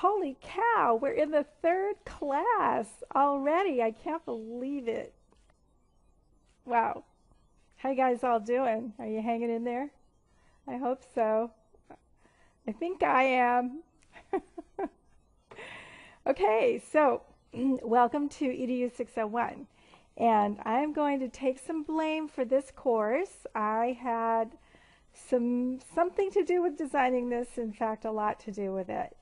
Holy cow, we're in the third class already. I can't believe it. Wow. How you guys all doing? Are you hanging in there? I hope so. I think I am. Okay, so welcome to EDU601. And I'm going to take some blame for this course. I had something to do with designing this, in fact, a lot to do with it.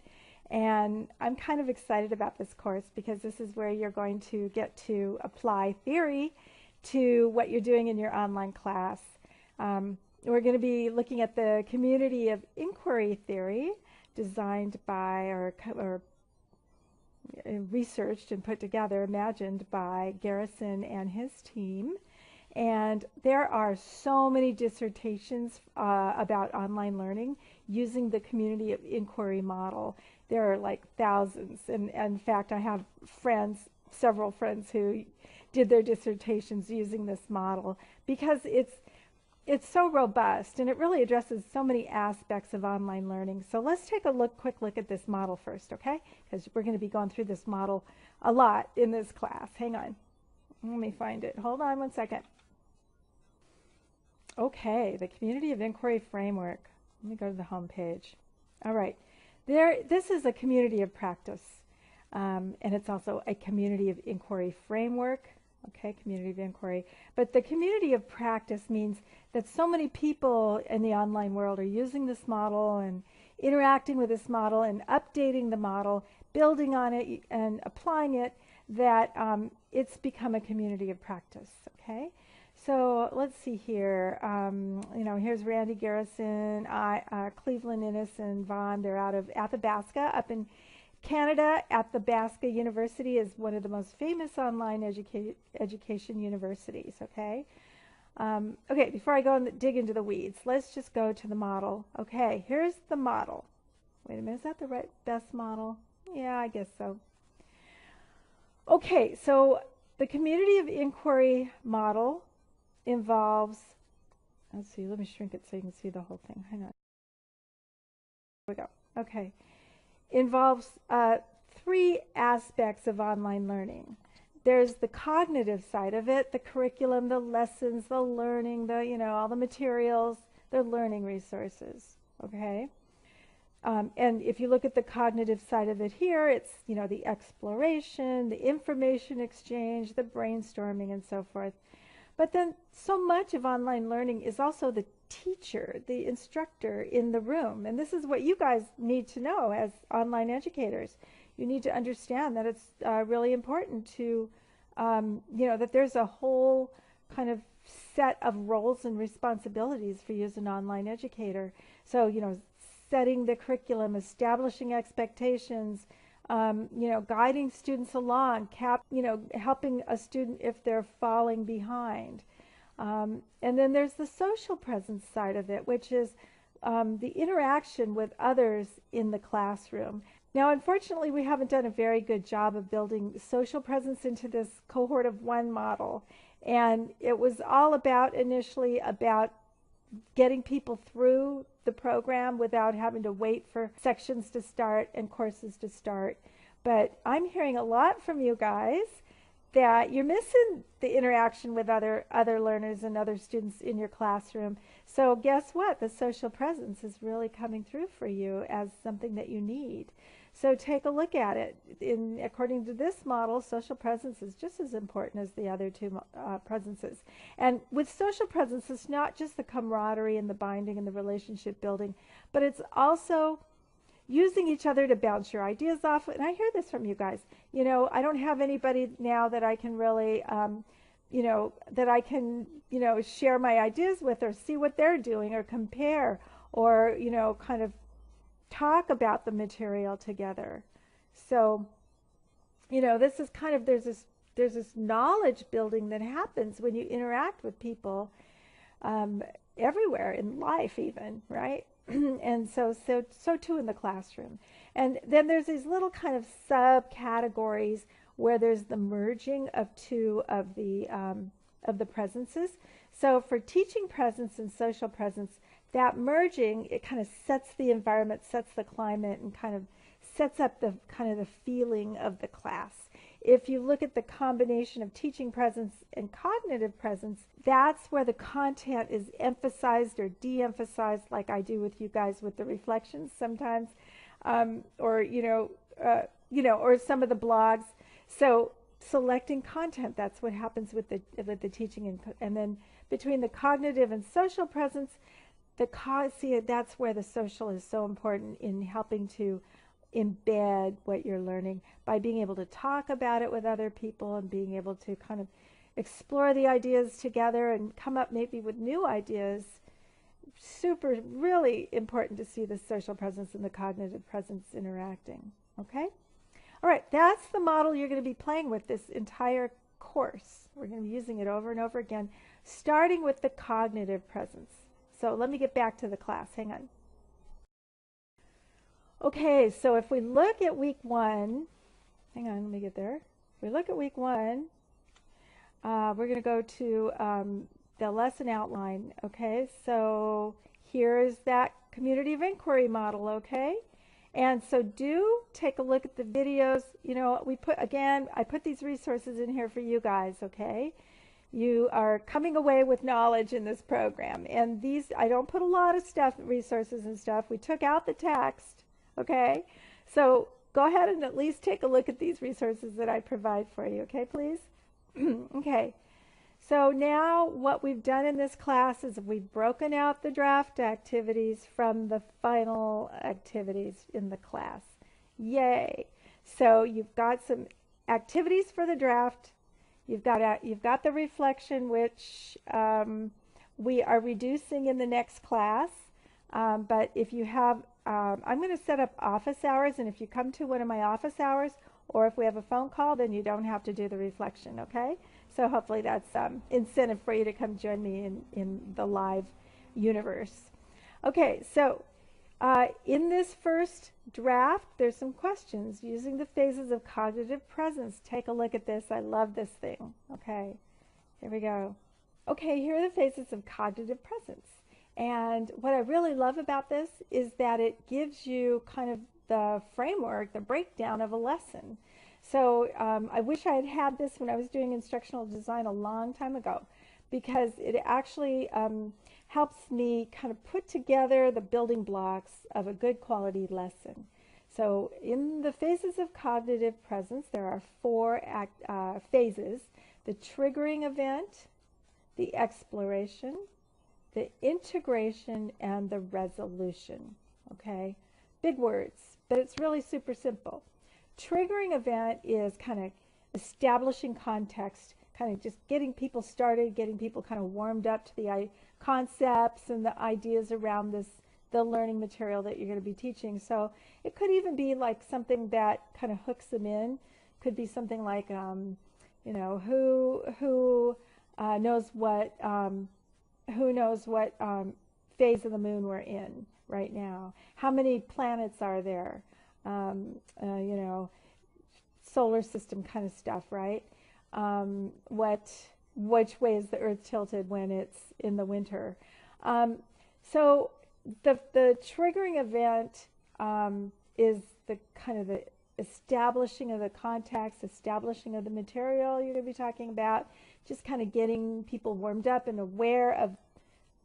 And I'm kind of excited about this course because this is where you're going to get to apply theory to what you're doing in your online class. We're going to be looking at the community of inquiry theory designed by or researched and put together, imagined by Garrison and his team. And there are so many dissertations about online learning using the community of inquiry model. There are like thousands. And in fact, I have several friends who did their dissertations using this model because it's so robust and it really addresses so many aspects of online learning. So let's take a quick look at this model first, okay? Because we're going to be going through this model a lot in this class. Hang on. Let me find it. Hold on one second. Okay, the Community of Inquiry Framework. Let me go to the home page. All right. This is a community of practice, and it's also a community of inquiry framework. Okay, community of inquiry. But the community of practice means that so many people in the online world are using this model and interacting with this model and updating the model, building on it and applying it, that it's become a community of practice. Okay, so let's see here. Here's Randy Garrison, Cleveland Innes, and Vaughn. They're out of Athabasca up in Canada. Athabasca University is one of the most famous online education universities, okay? Okay, before I go and dig into the weeds, let's just go to the model. Okay, here's the model. Wait a minute, is that the best model? Yeah, I guess so. Okay, so the community of inquiry model involves, let's see, let me shrink it so you can see the whole thing. Hang on. Here we go. Okay. Involves three aspects of online learning. There's the cognitive side of it, the curriculum, the lessons, the learning, all the materials, the learning resources, okay? And if you look at the cognitive side of it here, it's, the exploration, the information exchange, the brainstorming, and so forth. But then so much of online learning is also the teacher, the instructor in the room. And this is what you guys need to know as online educators. You need to understand that it's really important to, that there's a whole kind of set of roles and responsibilities for you as an online educator. So, setting the curriculum, establishing expectations, guiding students along, helping a student if they're falling behind. And then there's the social presence side of it, which is the interaction with others in the classroom. Now, unfortunately, we haven't done a very good job of building social presence into this cohort of one model. And it was all initially about getting people through the program without having to wait for sections to start and courses to start. But I'm hearing a lot from you guys that you're missing the interaction with other learners and other students in your classroom. So guess what? The social presence is really coming through for you as something that you need. So take a look at it. According to this model, social presence is just as important as the other two presences. And with social presence, it's not just the camaraderie and the binding and the relationship building, but it's also using each other to bounce your ideas off. And I hear this from you guys. I don't have anybody now that I can really, share my ideas with or see what they're doing or compare or, kind of talk about the material together. So, this is kind of, there's this knowledge building that happens when you interact with people everywhere in life even, right? And so too in the classroom. And then there's these little kind of subcategories where there's the merging of two of the presences. So for teaching presence and social presence, that merging, it kind of sets the environment, sets the climate, and kind of sets up the kind of the feeling of the class. If you look at the combination of teaching presence and cognitive presence, that's where the content is emphasized or de-emphasized, like I do with you guys with the reflections sometimes, or or some of the blogs. So selecting content, that's what happens with the teaching, and then between the cognitive and social presence, that's where the social is so important in helping to embed what you're learning by being able to talk about it with other people and being able to kind of explore the ideas together and come up maybe with new ideas. Really important to see the social presence and the cognitive presence interacting. Okay? All right, that's the model you're going to be playing with this entire course. We're going to be using it over and over again, starting with the cognitive presence. So let me get back to the class. Hang on. Okay, so if we look at week 1, hang on, let me get there. If we look at week 1, we're going to go to the lesson outline. Okay, so here's that community of inquiry model. Okay, and so do take a look at the videos. You know, I put these resources in here for you guys. Okay, you are coming away with knowledge in this program, and these, I don't put a lot of stuff, resources and stuff. We took out the text. Okay, so go ahead and at least take a look at these resources that I provide for you. Okay, please. Okay, so now what we've done in this class is we've broken out the draft activities from the final activities in the class. Yay! So you've got some activities for the draft. You've got the reflection, which we are reducing in the next class. But if you have, I'm going to set up office hours, and if you come to one of my office hours, or if we have a phone call, then you don't have to do the reflection, okay? So hopefully that's incentive for you to come join me in the live universe. Okay, so in this first draft, there's some questions using the phases of cognitive presence. Take a look at this. I love this thing. Okay, here we go. Okay, here are the phases of cognitive presence. And what I really love about this is that it gives you kind of the framework, the breakdown of a lesson. So I wish I had had this when I was doing instructional design a long time ago, because it actually helps me kind of put together the building blocks of a good quality lesson. So in the phases of cognitive presence, there are 4 phases: the triggering event, the exploration, the integration, and the resolution. Okay, big words, but it's really super simple. Triggering event is kind of establishing context, kind of just getting people started, getting people kind of warmed up to the concepts and the ideas around the learning material that you're going to be teaching. So it could even be like something that kind of hooks them in. Could be something like, you know, who knows what phase of the moon we're in right now? How many planets are there? You know, solar system kind of stuff, right? Which way is the Earth tilted when it's in the winter? So the triggering event is the kind of the establishing of the context, establishing of the material you're going to be talking about, just kind of getting people warmed up and aware of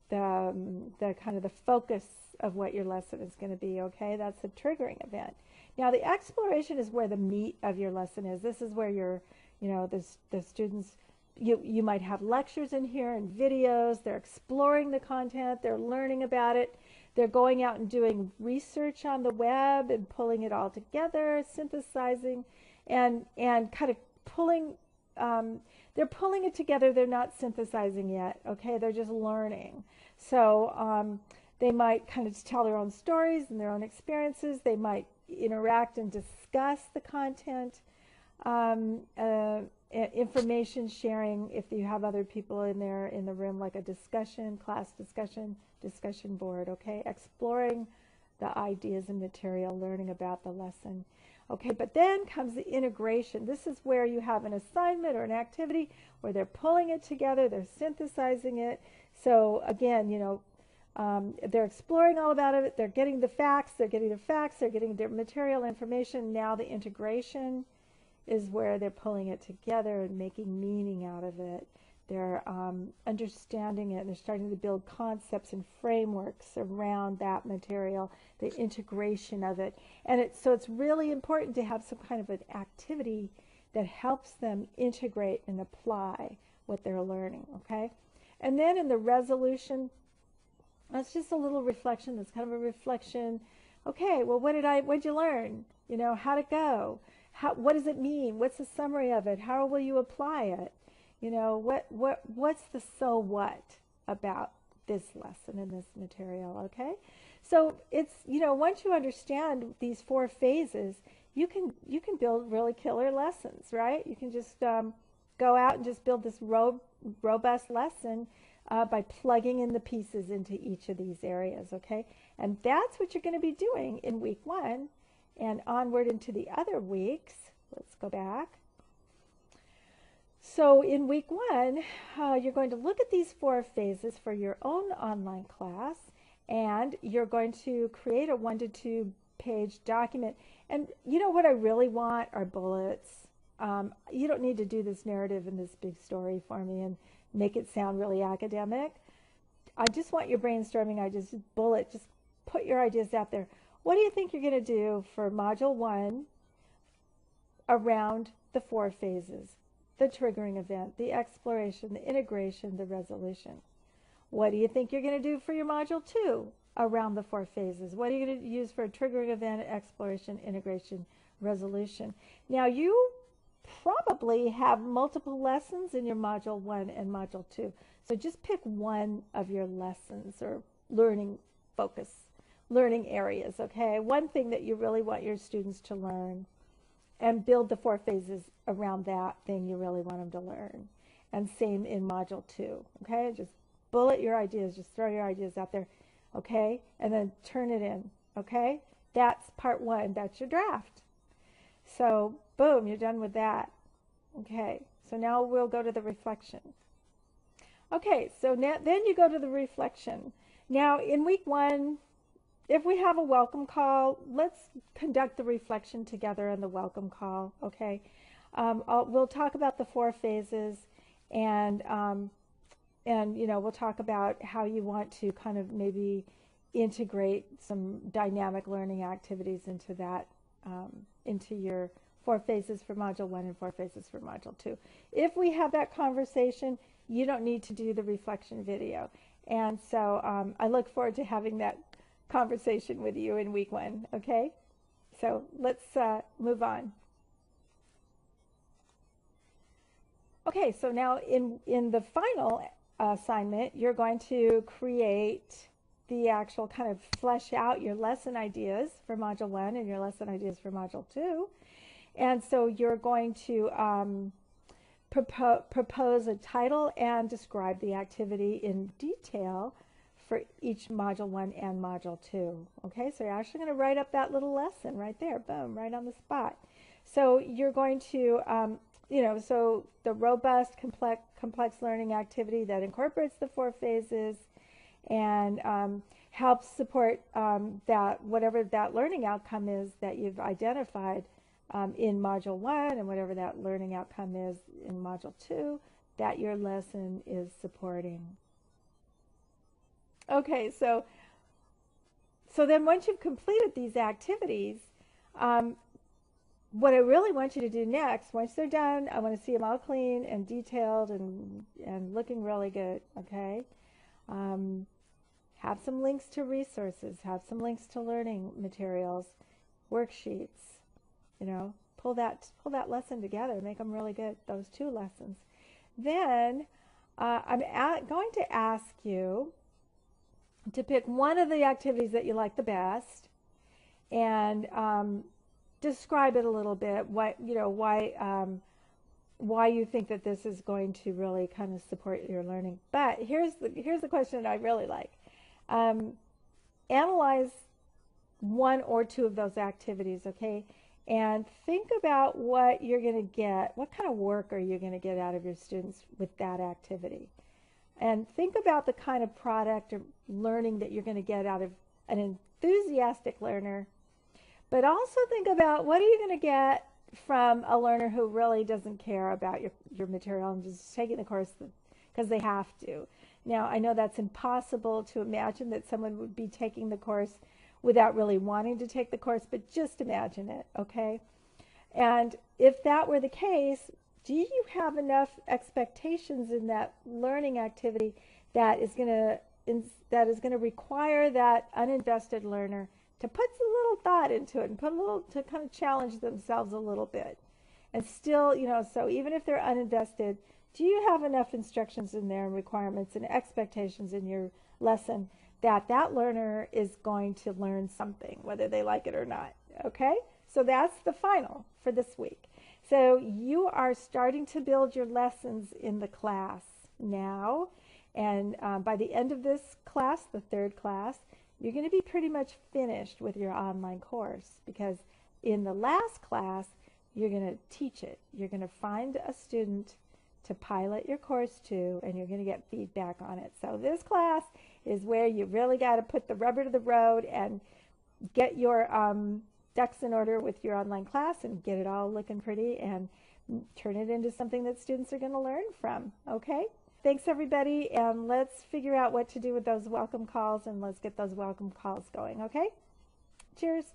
the kind of the focus of what your lesson is going to be. Okay, that's a triggering event. Now the exploration is where the meat of your lesson is. This is where you're, you know, the students, you might have lectures in here and videos. They're exploring the content, they're learning about it, they're going out and doing research on the web and pulling it all together, synthesizing and kind of pulling, they're pulling it together. They're not synthesizing yet. Okay, they're just learning. So they might kind of tell their own stories and their own experiences. They might interact and discuss the content, information sharing if you have other people in there in the room, like a discussion, class discussion board. Okay, exploring the ideas and material, learning about the lesson. Okay, but then comes the integration. This is where you have an assignment or an activity where they're pulling it together, they're synthesizing it. So again, you know, They're exploring all about it. They're getting the facts. They're getting their material information. Now the integration is where they're pulling it together and making meaning out of it. They're understanding it, and they're starting to build concepts and frameworks around that material, the integration of it. And so it's really important to have some kind of an activity that helps them integrate and apply what they're learning, okay? And then in the resolution, that's just a little reflection. That's kind of a reflection. Okay, well, what'd you learn? You know, how'd it go? What does it mean? What's the summary of it? How will you apply it? You know, what's the so what about this lesson and this material, okay? So it's, you know, once you understand these 4 phases, you can build really killer lessons, right? You can just go out and just build this robust lesson by plugging in the pieces into each of these areas, okay? And that's what you're going to be doing in week 1 and onward into the other weeks. Let's go back. So in week 1, you're going to look at these 4 phases for your own online class, and you're going to create a 1 to 2 page document. And you know what I really want are bullets. You don't need to do this narrative and this big story for me and make it sound really academic. I just want your brainstorming ideas, just put your ideas out there. What do you think you're going to do for Module 1 around the 4 phases? The triggering event, the exploration, the integration, the resolution. What do you think you're going to do for your Module 2 around the 4 phases? What are you going to use for a triggering event, exploration, integration, resolution? Now, you probably have multiple lessons in your Module 1 and Module 2. So just pick one of your lessons or learning areas, okay? One thing that you really want your students to learn, and build the 4 phases around that thing you really want them to learn. And same in Module 2, okay? Just bullet your ideas, just throw your ideas out there, okay? And then turn it in, okay? That's part 1, that's your draft. So, boom, you're done with that. Okay, so now we'll go to the reflection. Okay, so now, then you go to the reflection. Now, in week 1, if we have a welcome call, let's conduct the reflection together in the welcome call, okay? We'll talk about the 4 phases, and you know, we'll talk about how you want to kind of maybe integrate some dynamic learning activities into that, into your 4 phases for Module 1 and 4 phases for Module 2. If we have that conversation, you don't need to do the reflection video. And so I look forward to having that conversation with you in week 1, okay? So let's move on. Okay, so now in the final assignment, you're going to create the actual kind of flesh out your lesson ideas for Module 1 and your lesson ideas for Module 2. And so you're going to propose a title and describe the activity in detail for each Module 1 and Module 2. Okay, so you're actually going to write up that little lesson right there, boom, right on the spot. So you're going to, you know, so the robust, complex learning activity that incorporates the 4 phases and helps support that whatever that learning outcome is that you've identified in Module 1 and whatever that learning outcome is in Module 2 that your lesson is supporting. Okay, so then once you've completed these activities, what I really want you to do next, once they're done, I want to see them all clean and detailed and looking really good, okay? Have some links to resources, have some links to learning materials, worksheets, you know, pull that lesson together, make them really good, those 2 lessons. Then I'm going to ask you to pick one of the activities that you like the best and describe it a little bit, why you think that this is going to really kind of support your learning. But here's the question I really like. Analyze 1 or 2 of those activities, okay? And think about what you're going to get, what kind of work are you going to get out of your students with that activity? And think about the kind of product or learning that you're going to get out of an enthusiastic learner. But also think about what are you going to get from a learner who really doesn't care about your material and just taking the course because they have to. Now, I know that's impossible to imagine that someone would be taking the course without really wanting to take the course, but just imagine it, okay? And if that were the case, do you have enough expectations in that learning activity that is going to require that uninvested learner to put some little thought into it and to kind of challenge themselves a little bit? And still, so even if they're uninvested, do you have enough instructions in there and requirements and expectations in your lesson that learner is going to learn something, whether they like it or not, okay? So that's the final for this week. So you are starting to build your lessons in the class now, and by the end of this class, the third class, you're going to be pretty much finished with your online course, because in the last class, you're going to teach it. You're going to find a student to pilot your course to, and you're going to get feedback on it. So this class is where you really got to put the rubber to the road and get your ducks in order with your online class and get it all looking pretty and turn it into something that students are going to learn from, okay? Thanks, everybody, and let's figure out what to do with those welcome calls, and let's get those welcome calls going, okay? Cheers.